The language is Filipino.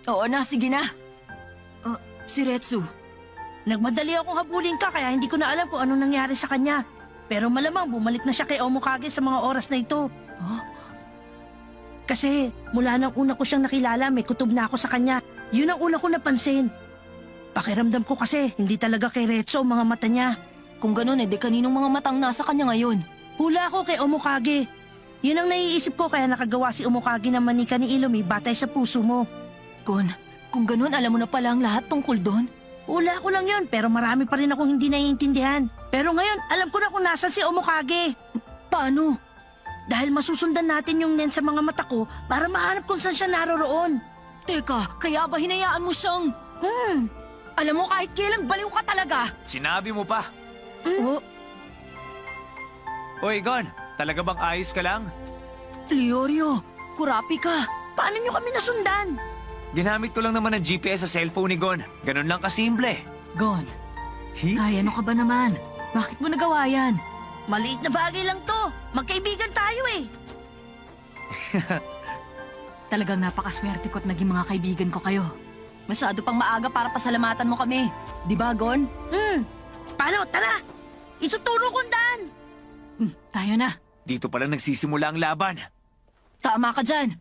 Oo na, sige na. Si Retsu. Nagmadali akong habulin ka kaya hindi ko na alam kung anong nangyari sa kanya. Pero malamang bumalik na siya kay Omokage sa mga oras na ito. Huh? Kasi mula nang una ko siyang nakilala, may kutob na ako sa kanya. Yun ang una ko napansin. Pakiramdam ko kasi hindi talaga kay Retsu ang mga mata niya. Kung ganun, di kaninong mga matang nasa kanya ngayon? Hula ako kay Omokage. Yun ang naiisip ko kaya nakagawa si Omokage ng manika ni Illumi batay sa puso mo. Gon, kung ganun, alam mo na pala ang lahat tungkol doon? Hula ko lang yun pero marami pa rin akong hindi naiintindihan. Pero ngayon, alam ko na kung nasan si Omokage. Paano? Dahil masusundan natin yung nen sa mga mata ko para mahanap kung saan siya naroroon. Teka, kaya ba hinayaan mo siyang... Alam mo, kahit kailan baliw ka talaga. Sinabi mo pa. Oh, Oy, Gon, talaga bang ayos ka lang? Leorio, kurapi ka. Paano nyo kami nasundan? Ginamit ko lang naman ang GPS sa cellphone ni Gon. Ganun lang kasimple. Gon, ay ano ka ba naman? Bakit mo nagawa yan? Maliit na bagay lang to. Magkaibigan tayo eh. Talagang napakaswerte ko't naging mga kaibigan ko kayo. Masyado pang maaga para pasalamatan mo kami. Di ba, Gon? Paano? Tara! Ituturo kong daan! Tayo na. Dito pala nagsisimula ang laban. Tama ka dyan.